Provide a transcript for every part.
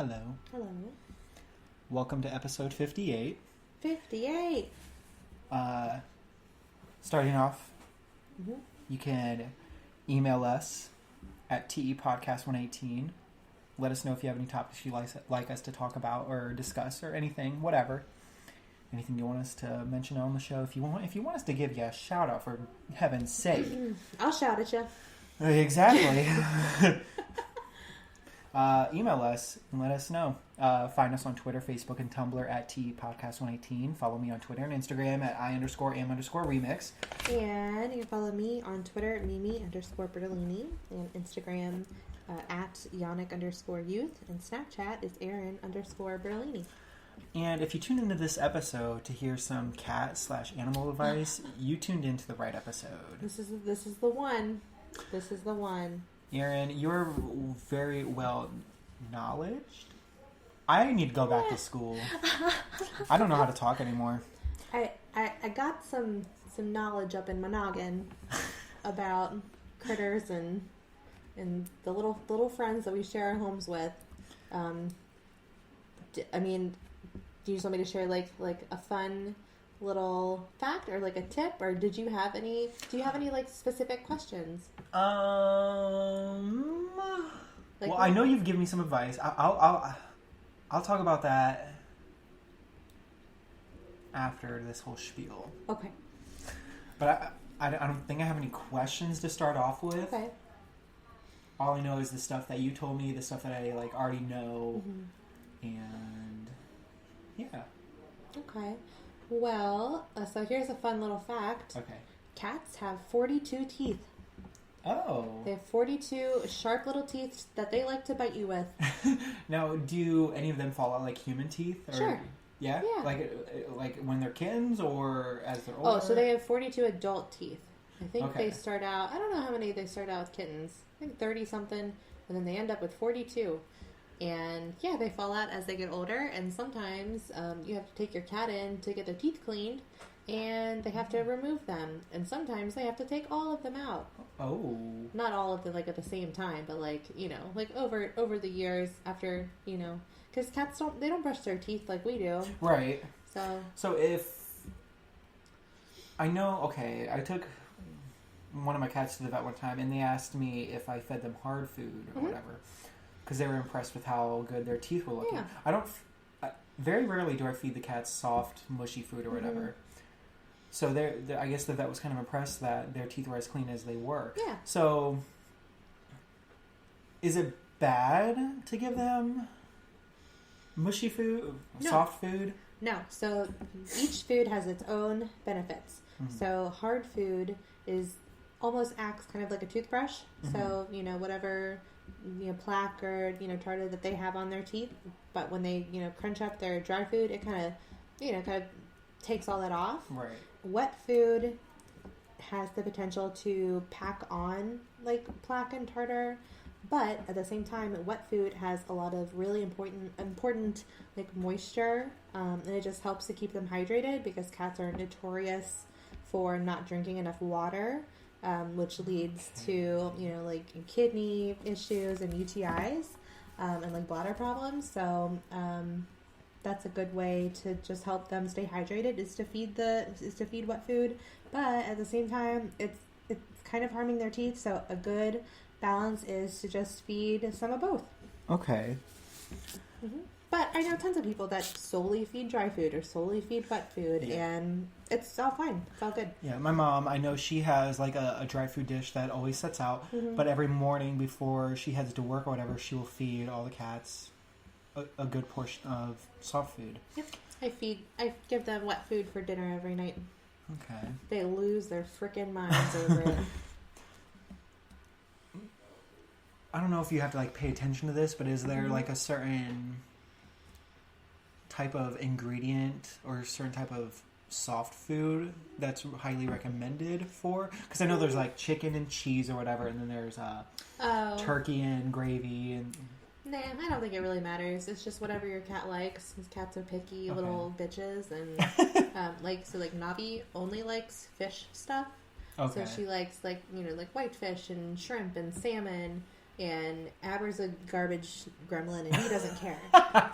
Hello. Hello. Welcome to episode 58. 58. Starting off, you can email us at tepodcast118. Let us know if you have any topics you'd like us to talk about or discuss or anything, whatever. Anything you want us to mention on the show. If you want us to give you a shout out, for heaven's sake. I'll shout at you. Exactly. Email us and let us know. Find us on Twitter, Facebook, and Tumblr at tepodcast118. Follow me on Twitter and Instagram at I_am_remix. And you can follow me on Twitter at Mimi_Bertolini and Instagram at Yannick_youth, and Snapchat is Erin_Bertolini. And if you tuned into this episode to hear some cat/animal advice, you tuned into the right episode. This is the one. This is the one. Erin, you're very well knowledged. I need to go back to school. I don't know how to talk anymore. I got some knowledge up in my noggin about critters and the little friends that we share our homes with. Do you just want me to share like a fun little fact or like a tip, or do you have any like specific questions? Well, I know you've given me some advice. I'll talk about that after this whole spiel. Okay. But I don't think I have any questions to start off with. Okay. All I know is the stuff that you told me, the stuff that I already know, and yeah. Okay. Well, so here's a fun little fact. Okay. Cats have 42 teeth. Oh. They have 42 sharp little teeth that they like to bite you with. Now, do any of them fall out like human teeth? Or, sure. Yeah? Yeah. Like when they're kittens or as they're older? Oh, so they have 42 adult teeth. I think Okay. they start out, I don't know how many they start out with kittens. I think 30 something, and then they end up with 42. And yeah, they fall out as they get older, and sometimes you have to take your cat in to get their teeth cleaned, and they have to remove them, and sometimes they have to take all of them out. Oh. Not all of them at the same time, but over the years after, because cats don't brush their teeth like we do. Right. So if I know, okay, I took one of my cats to the vet one time, and they asked me if I fed them hard food or whatever, because they were impressed with how good their teeth were looking. Yeah. Very rarely do I feed the cats soft, mushy food or whatever. So I guess the vet was kind of impressed that their teeth were as clean as they were. Yeah. So, is it bad to give them mushy food, soft food? No. So each food has its own benefits. So hard food almost acts kind of like a toothbrush. So, whatever, plaque or, tartar that they have on their teeth, but when they, crunch up their dry food, it kind of takes all that off. Right. Wet food has the potential to pack on like plaque and tartar, but at the same time, wet food has a lot of really important like moisture, and it just helps to keep them hydrated, because cats are notorious for not drinking enough water, which leads to like kidney issues and UTIs, and like bladder problems. So that's a good way to just help them stay hydrated, is to feed wet food, but at the same time it's kind of harming their teeth. So a good balance is to just feed some of both. Okay. But I know tons of people that solely feed dry food or solely feed wet food, and it's all fine. It's all good. Yeah, my mom, I know she has like a dry food dish that always sets out, but every morning before she heads to work or whatever, she will feed all the cats a good portion of soft food. Yep. I give them wet food for dinner every night. Okay. They lose their frickin' minds over it. I don't know if you have to like pay attention to this, but is there like a certain type of ingredient or a certain type of soft food that's highly recommended for? Because I know there's like chicken and cheese or whatever, and then there's turkey and gravy and... Nah, I don't think it really matters. It's just whatever your cat likes. His cats are picky little bitches, and like Navi only likes fish stuff. Okay. So she likes like whitefish and shrimp and salmon. And Aber's a garbage gremlin, and he doesn't care.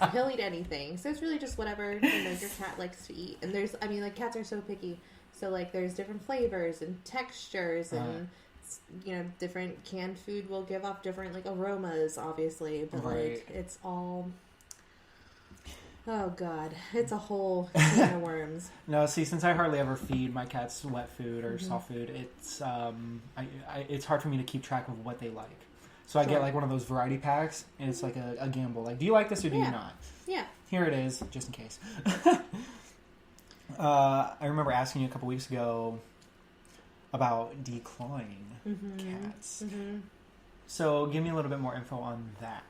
So he'll eat anything. So it's really just whatever your cat likes to eat. And there's, cats are so picky. So, there's different flavors and textures and, different canned food will give off different, aromas, obviously. But, right. it's all... Oh, God. It's a whole can of worms. No, see, since I hardly ever feed my cats wet food or soft food, it's it's hard for me to keep track of what they like. So I get, one of those variety packs, and it's like a gamble. Do you like this or do you not? Yeah. Here it is, just in case. I remember asking you a couple weeks ago about declawing cats. Mm-hmm. So give me a little bit more info on that.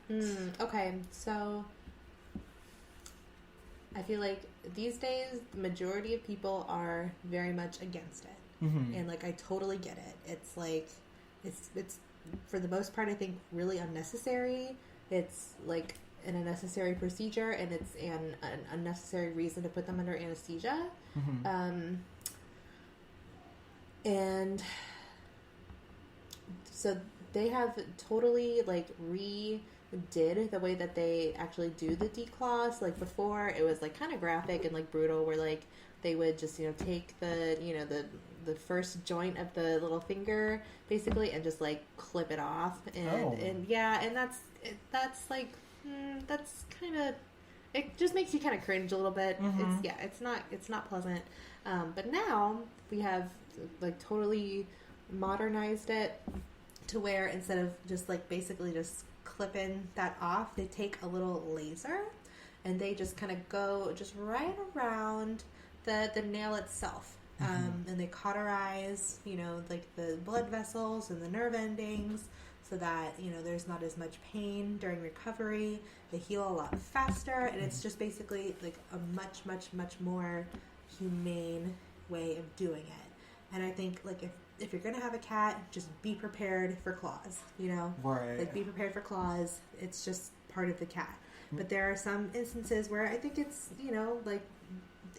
Okay, so I feel like these days the majority of people are very much against it. Mm-hmm. And I totally get it. It's it's for the most part I think really unnecessary. It's an unnecessary procedure, and it's an unnecessary reason to put them under anesthesia. Mm-hmm. And so they have totally redid the way that they actually do the declaws. Before it was kind of graphic and brutal, where they would just take the first joint of the little finger basically and just clip it off, and that's that's kind of, it just makes you kind of cringe a little bit. Mm-hmm. It's not pleasant. But now we have totally modernized it to where instead of just basically just clipping that off, they take a little laser and they just kind of go just right around the nail itself. And they cauterize, the blood vessels and the nerve endings, so that, there's not as much pain during recovery. They heal a lot faster, and it's just basically a much, much, much more humane way of doing it. And I think if you're gonna have a cat, just be prepared for claws, Right. Be prepared for claws. It's just part of the cat. But there are some instances where I think it's,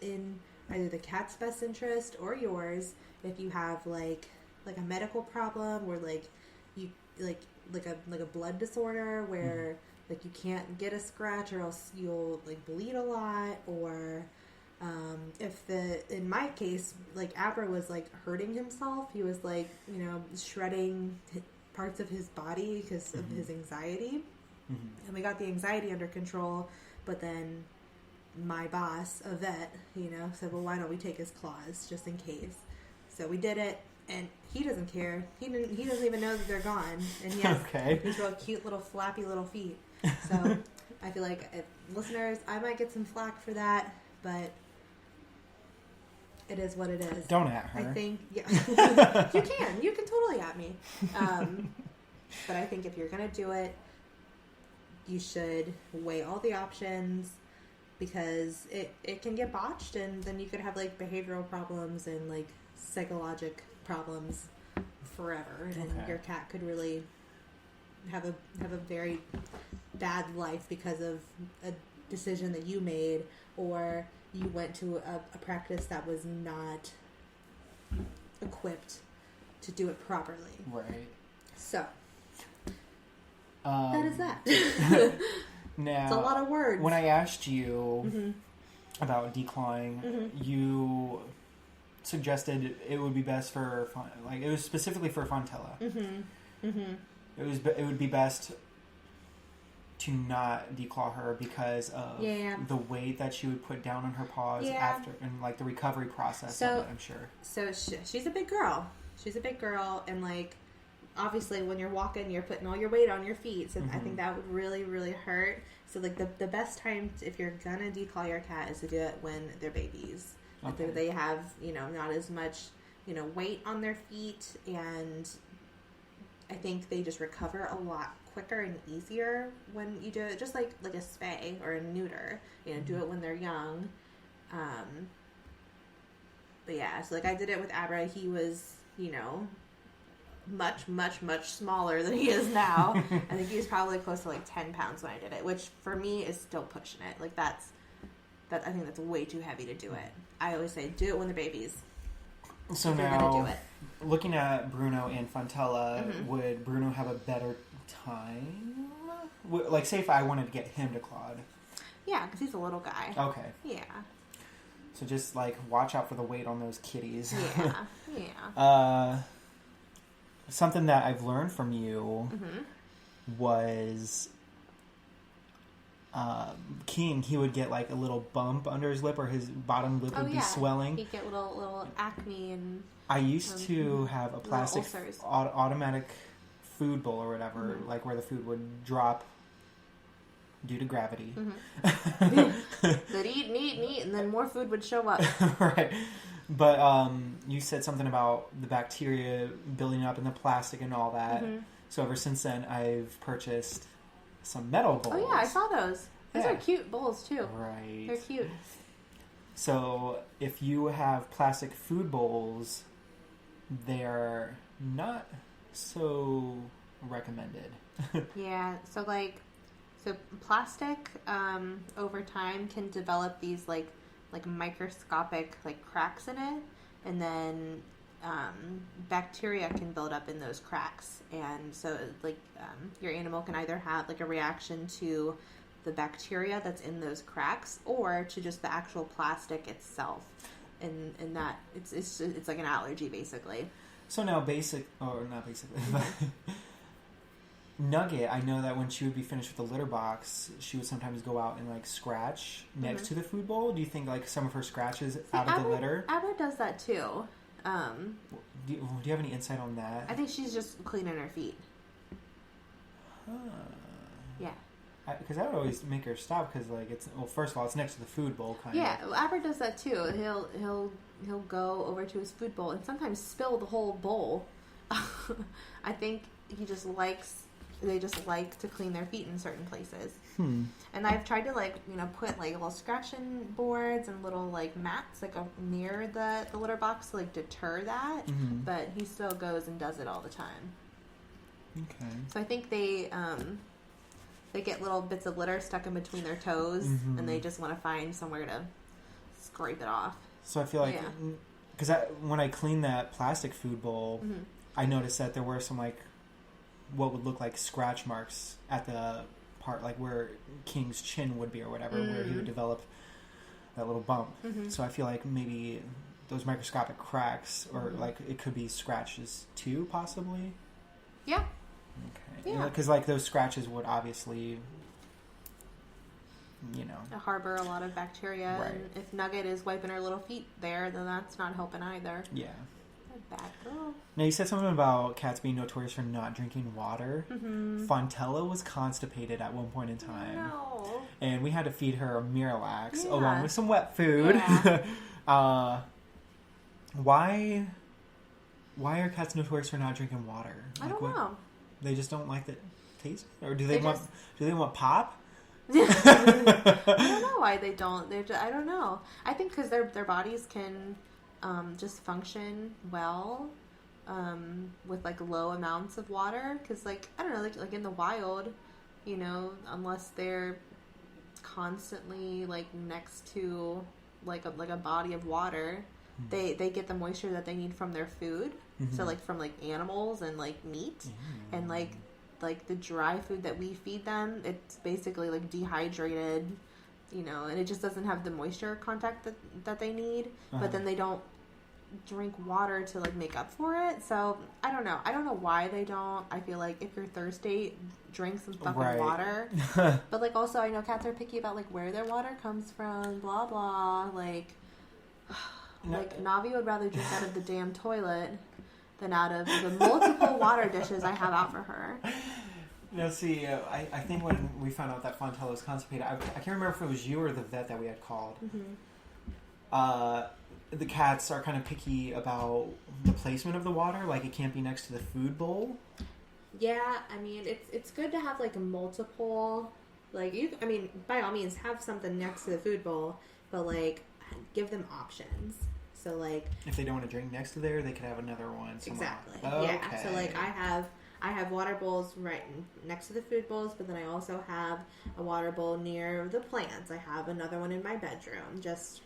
in either the cat's best interest or yours, if you have a medical problem where you a blood disorder where you can't get a scratch or else you'll bleed a lot, or in my case, Abra was hurting himself. He was shredding parts of his body because of his anxiety. And we got the anxiety under control, but then my boss, a vet, said, well, why don't we take his claws just in case? So we did it, and he doesn't care. He doesn't even know that they're gone, and he has these real cute little flappy little feet. So I feel listeners, I might get some flack for that, but it is what it is. Don't at her. I think, yeah. You can totally at me. But I think if you're going to do it, you should weigh all the options, because it can get botched, and then you could have behavioral problems and psychologic problems forever. And your cat could really have a very bad life because of a decision that you made, or you went to a practice that was not equipped to do it properly. Right. So that is that. Now, it's a lot of words. When I asked you about declawing, you suggested it would be best for, it was specifically for Fontella. It would be best to not declaw her because of the weight that she would put down on her paws after, and the recovery process of it, I'm sure. So she's a big girl. And obviously when you're walking, you're putting all your weight on your feet. So I think that would really, really hurt. So the best time if you're gonna declaw your cat is to do it when they're babies. Okay. They have, not as much, weight on their feet, and I think they just recover a lot quicker and easier when you do it, just like a spay or a neuter. Do it when they're young. But yeah, so I did it with Abra. He was, much, much, much smaller than he is now. I think he was probably close to 10 pounds when I did it, which for me is still pushing it. I think that's way too heavy to do it. I always say, do it when they're babies. So now, looking at Bruno and Fontella, would Bruno have a better time? Like, say if I wanted to get him to Claude. Yeah, because he's a little guy. Okay. Yeah. So just, like, watch out for the weight on those kitties. Yeah. Yeah. Something that I've learned from you was King, he would get, like, a little bump under his lip, or his bottom lip would be swelling. He'd get little acne and... I used to have a plastic automatic food bowl or whatever, like where the food would drop due to gravity. They'd eat, and then more food would show up. Right. But you said something about the bacteria building up in the plastic and all that. So ever since then, I've purchased some metal bowls. Oh, yeah, I saw those. Those are cute bowls, too. Right. They're cute. So if you have plastic food bowls, they're not so recommended. Yeah, so plastic over time can develop these like microscopic like cracks in it, and then bacteria can build up in those cracks, and so your animal can either have like a reaction to the bacteria that's in those cracks or to just the actual plastic itself, and that it's like an allergy basically. So now not basically, but Nugget, I know that when she would be finished with the litter box, she would sometimes go out and like scratch next to the food bowl. Do you think like some of her scratches out of the litter? Abba does that too. Do you have any insight on that? I think she's just cleaning her feet. Yeah. Because I would always make her stop because like first of all, it's next to the food bowl kind of. Yeah, Aber does that too. He'll go over to his food bowl and sometimes spill the whole bowl. I think they just like to clean their feet in certain places. And I've tried to put like little scratching boards and little like mats near the litter box to like deter that. But he still goes and does it all the time. Okay. So I think they get little bits of litter stuck in between their toes, and they just want to find somewhere to scrape it off. So I feel like, because when I cleaned that plastic food bowl, I noticed that there were some what would look like scratch marks at the part where King's chin would be or whatever, where he would develop that little bump. So I feel like maybe those microscopic cracks, or it could be scratches too, possibly. Yeah. Okay. Yeah. Because those scratches would obviously, harbor a lot of bacteria. Right. And if Nugget is wiping her little feet there, then that's not helping either. Yeah. A bad girl. Now, you said something about cats being notorious for not drinking water. Fontella was constipated at one point in time. No. And we had to feed her Miralax along with some wet food. Yeah. Why are cats notorious for not drinking water? I don't know. They just don't like the taste? Or do they want pop? I don't know why they don't. I don't know. I think because their bodies can just function well with low amounts of water. Because I don't know, like in the wild, unless they're constantly next to a body of water, they get the moisture that they need from their food. So from animals and meat, and the dry food that we feed them, it's basically dehydrated, and it just doesn't have the moisture contact that they need. But then they don't drink water to make up for it. So I don't know why they don't. I feel like if you're thirsty, drink some fucking water. But also I know cats are picky about where their water comes from, blah blah. Navi would rather drink out of the damn toilet than out of the multiple water dishes I have out for her. No, see, I think when we found out that Fontella was constipated, I can't remember if it was you or the vet that we had called. The cats are kind of picky about the placement of the water. It can't be next to the food bowl. Yeah, I mean, it's good to have multiple, by all means have something next to the food bowl, but give them options. So if they don't want to drink next to there, they could have another one somewhere. Exactly. Okay. Yeah. So I have water bowls right next to the food bowls, but then I also have a water bowl near the plants. I have another one in my bedroom, just